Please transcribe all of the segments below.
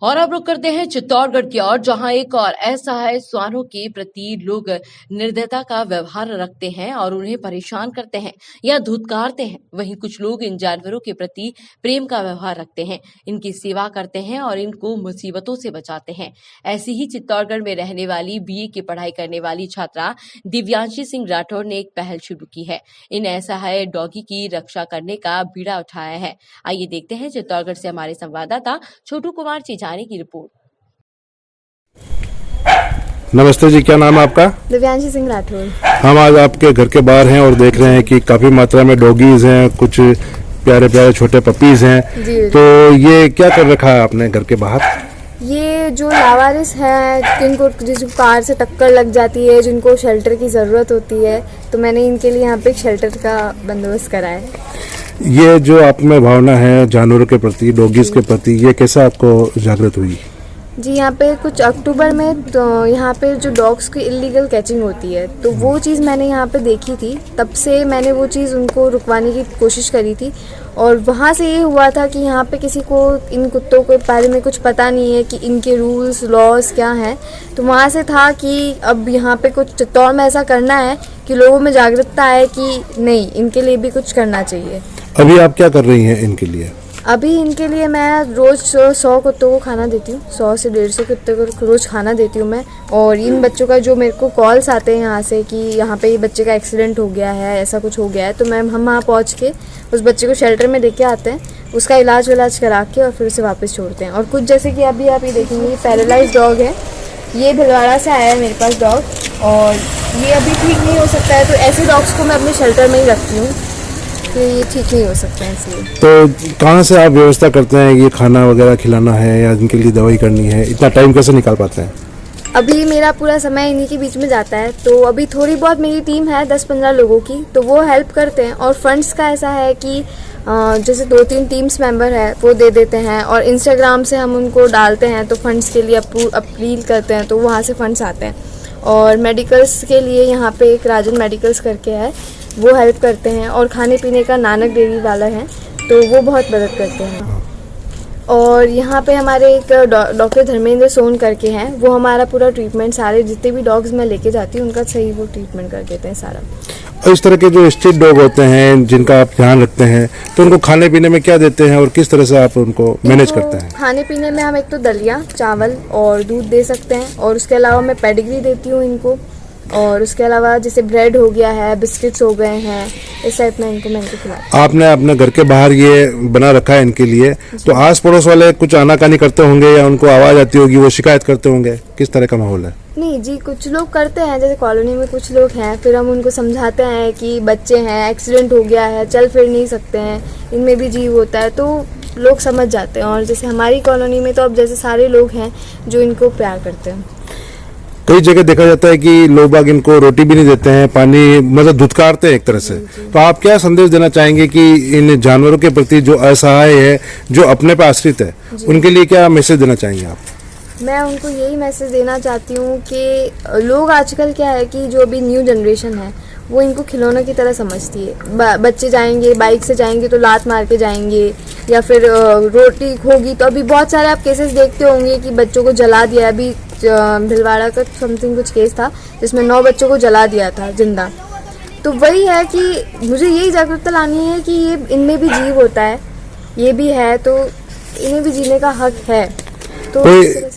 और अब रुक करते हैं चित्तौड़गढ़ की ओर, जहां एक और असहाय श्वानों के प्रति लोग निर्दयता का व्यवहार रखते हैं और उन्हें परेशान करते हैं या धुतकारते हैं। वहीं कुछ लोग इन जानवरों के प्रति प्रेम का व्यवहार रखते हैं, इनकी सेवा करते हैं और इनको मुसीबतों से बचाते हैं। ऐसी ही चित्तौड़गढ़ में रहने वाली बीए की पढ़ाई करने वाली छात्रा दिव्यांशी सिंह राठौर ने एक पहल शुरू की है। इन असहाय डॉगी की रक्षा करने का बीड़ा उठाया है। आइए देखते हैं चित्तौड़गढ़ से हमारे संवाददाता छोटू कुमार चिजानी की रिपोर्ट। नमस्ते जी, क्या नाम है आपका? दिव्यांशी सिंह राठौर। हम आज आपके घर के बाहर हैं और देख रहे हैं कि काफी मात्रा में डॉगीज हैं, कुछ प्यारे प्यारे छोटे पपीज हैं। तो ये क्या कर रखा है आपने घर के बाहर? ये जो लावारिस हैं, जिनको कार से टक्कर लग जाती है, जिनको शेल्टर की ज़रूरत होती है, तो मैंने इनके लिए यहाँ पे एक शेल्टर का बंदोबस्त करा है। ये जो आप में भावना है जानवरों के प्रति, डॉगीज के प्रति, ये कैसे आपको जागृत हुई? जी, यहाँ पे कुछ अक्टूबर में तो यहाँ पे जो डॉग्स की इलीगल कैचिंग होती है, तो वो चीज़ मैंने यहाँ पे देखी थी। तब से मैंने वो चीज़ उनको रुकवाने की कोशिश करी थी और वहाँ से ये हुआ था कि यहाँ पे किसी को इन कुत्तों के बारे में कुछ पता नहीं है कि इनके रूल्स लॉज क्या हैं। तो वहाँ से था कि अब यहाँ पे कुछ चित्तौड़ में ऐसा करना है कि लोगों में जागरूकता है कि नहीं, इनके लिए भी कुछ करना चाहिए। अभी आप क्या कर रही हैं इनके लिए? अभी इनके लिए मैं रोज़ 100 कुत्तों को खाना देती हूँ, 100 से 150 कुत्तों को रोज़ खाना देती हूँ मैं। और इन बच्चों का जो मेरे को कॉल्स आते हैं यहाँ से कि यहाँ पे ये बच्चे का एक्सीडेंट हो गया है, ऐसा कुछ हो गया है, तो हम वहाँ पहुँच के उस बच्चे को शेल्टर में लेके आते हैं, उसका इलाज करा के और फिर उसे वापस छोड़ते हैं। और कुछ जैसे कि अभी आप ये देखेंगे, ये पैरालाइज डॉग है, ये भिलवाड़ा से आया है मेरे पास डॉग, और ये अभी ठीक नहीं हो सकता है, तो ऐसे डॉग्स को मैं अपने शेल्टर में ही रखती हूँ, तो ये ठीक नहीं हो सकता है इसलिए। तो कहाँ से आप व्यवस्था करते हैं? ये खाना वगैरह खिलाना है या इनके लिए दवाई करनी है, इतना टाइम कैसे निकाल पाते हैं? अभी मेरा पूरा समय इन्हीं के बीच में जाता है, तो अभी थोड़ी बहुत मेरी टीम है 10-15 लोगों की, तो वो हेल्प करते हैं। और फंड्स का ऐसा है कि जैसे 2-3 टीम्स मेंबर है वो दे देते हैं, और इंस्टाग्राम से हम उनको डालते हैं तो फंड्स के लिए अपील करते हैं, तो वहाँ से फंड्स आते हैं। और मेडिकल्स के लिए यहाँ पे एक राजन मेडिकल्स करके है, वो हेल्प करते हैं। और खाने पीने का नानक डेयरी वाला है, तो वो बहुत मदद करते हैं। और यहाँ पे हमारे एक डॉक्टर धर्मेंद्र सोन करके हैं, वो हमारा पूरा ट्रीटमेंट, सारे जितने भी डॉग्स मैं लेके जाती हूँ उनका सही वो ट्रीटमेंट कर देते हैं सारा। और इस तरह के जो स्ट्रीट डॉग होते हैं जिनका आप ध्यान रखते हैं, तो उनको खाने पीने में क्या देते हैं और किस तरह से आप उनको मैनेज करते हैं? खाने पीने में हम एक तो दलिया, चावल और दूध दे सकते हैं, और उसके अलावा मैं पेडिग्री देती हूँ इनको, और उसके अलावा जैसे ब्रेड हो गया है, बिस्किट्स हो गए हैं, इस टाइप में इनको खिलाती हूँ। आपने अपने घर के बाहर ये बना रखा है इनके लिए, तो आस पड़ोस वाले कुछ आनाकानी करते होंगे या उनको आवाज आती होगी, वो शिकायत करते होंगे, किस तरह का माहौल है? नहीं जी, कुछ लोग करते हैं, जैसे कॉलोनी में कुछ लोग हैं, फिर हम उनको समझाते हैं कि बच्चे हैं, एक्सीडेंट हो गया है, चल फिर नहीं सकते हैं, इनमें भी जीव होता है, तो लोग समझ जाते हैं। और जैसे हमारी कॉलोनी में तो अब जैसे सारे लोग हैं जो इनको प्यार करते हैं। कई जगह देखा जाता है कि लोग बाग इनको रोटी भी नहीं देते हैं, पानी मतलब धुतकारते हैं एक तरह से। तो आप क्या संदेश देना चाहेंगे कि इन जानवरों के प्रति जो असहाय है, जो अपने पे आश्रित है, उनके लिए क्या मैसेज देना चाहेंगे आप? मैं उनको यही मैसेज देना चाहती हूँ कि लोग आजकल क्या है कि जो अभी न्यू जनरेशन है वो इनको खिलौनों की तरह समझती है। बच्चे जाएंगे, बाइक से जाएंगे तो लात मार के जाएंगे, या फिर रोटी होगी तो अभी बहुत सारे आप केसेस देखते होंगे कि बच्चों को जला दिया। अभी भिलवाड़ा का समथिंग कुछ केस था जिसमें 9 बच्चों को जला दिया था जिंदा। तो वही है कि मुझे यही जागरूकता लानी है कि ये इनमें भी जीव होता है, ये भी है, तो इन्हें भी जीने का हक है। तो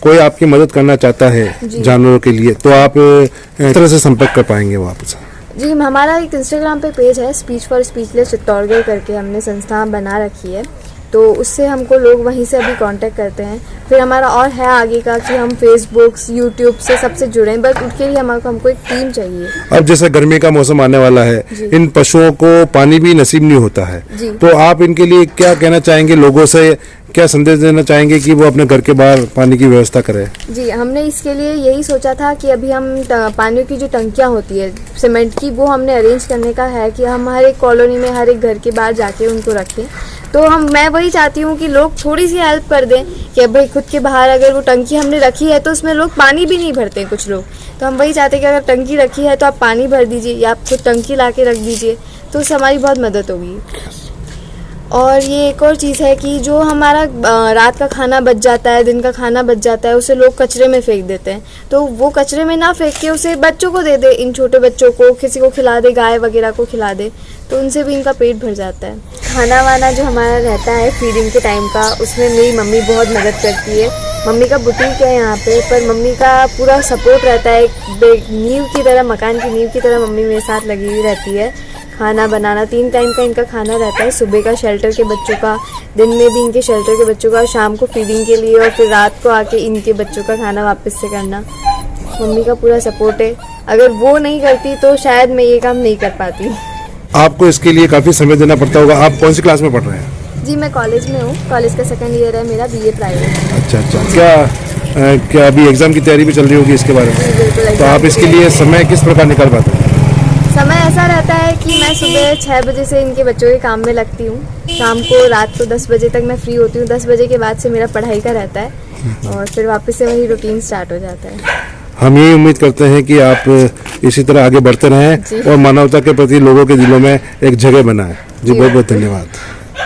कोई आपकी मदद करना चाहता है जानवरों के लिए, तो आप इस तरह से संपर्क कर पाएंगे वो आपसे? जी, हमारा एक इंस्टाग्राम पे पेज है, स्पीच फॉर स्पीचलेस चित्तौड़गढ़ करके हमने संस्था बना रखी है, तो उससे हमको लोग वहीं से अभी कांटेक्ट करते हैं। फिर हमारा और है आगे का कि हम फेसबुक, यूट्यूब से सबसे जुड़े हैं, बट उसके लिए हमको एक टीम चाहिए। अब जैसे गर्मी का मौसम आने वाला है, इन पशुओं को पानी भी नसीब नहीं होता है, तो आप इनके लिए क्या कहना चाहेंगे? लोगों से क्या संदेश देना चाहेंगे कि वो अपने घर के बाहर पानी की व्यवस्था करें? जी, हमने इसके लिए यही सोचा था कि अभी हम पानी की जो टंकियाँ होती है सीमेंट की, वो हमने अरेंज करने का है कि हम हर एक कॉलोनी में, हर एक घर के बाहर जाके उनको रखें। तो मैं वही चाहती हूँ कि लोग थोड़ी सी हेल्प कर दें कि भाई खुद के बाहर अगर वो टंकी हमने रखी है तो उसमें लोग पानी भी नहीं भरते हैं कुछ लोग, तो हम वही चाहते हैं कि अगर टंकी रखी है तो आप पानी भर दीजिए या आप खुद टंकी ला के रख दीजिए, तो उससे हमारी बहुत मदद होगी। और ये एक और चीज़ है कि जो हमारा रात का खाना बच जाता है, दिन का खाना बच जाता है, उसे लोग कचरे में फेंक देते हैं। तो वो कचरे में ना फेंक के उसे बच्चों को दे दे, इन छोटे बच्चों को, किसी को खिला दे, गाय वगैरह को खिला दे, तो उनसे भी इनका पेट भर जाता है। खाना वाना जो हमारा रहता है फीडिंग के टाइम का, उसमें मेरी मम्मी बहुत मदद करती है। मम्मी का बुटीक है यहाँ पे, पर मम्मी का पूरा सपोर्ट रहता है। नींव की तरह, मकान की नींव की तरह मम्मी मेरे साथ लगी हुई रहती है। खाना बनाना, 3 टाइम का इनका खाना रहता है, सुबह का शेल्टर के बच्चों का, दिन में भी इनके शेल्टर के बच्चों का, शाम को फीडिंग के लिए, और फिर रात को आके इनके बच्चों का खाना वापस से करना। मम्मी का पूरा सपोर्ट है। अगर वो नहीं करती तो शायद मैं ये काम नहीं कर पाती। आपको इसके लिए काफी समय देना पड़ता होगा। आप कौन सी क्लास में पढ़ रहे हैं? जी मैं कॉलेज में हूँ, कॉलेज का 2nd ईयर है मेरा, BA प्राइवेट। अच्छा। क्या अभी एग्जाम की तैयारी भी चल रही होगी इसके बारे में? बिल्कुल। तो आप इसके लिए समय किस प्रकार निकाल पाते हैं? समय ऐसा रहता है कि मैं सुबह 6 बजे से इनके बच्चों के काम में लगती हूँ, शाम को रात को 10 बजे तक मैं फ्री होती हूँ। 10 बजे के बाद से मेरा पढ़ाई का रहता है, और फिर वापस से वही रूटीन स्टार्ट हो जाता है। हम ये उम्मीद करते हैं कि आप इसी तरह आगे बढ़ते रहें और मानवता के प्रति लोगों के दिलों में एक जगह बनाएं। जी बहुत बहुत धन्यवाद।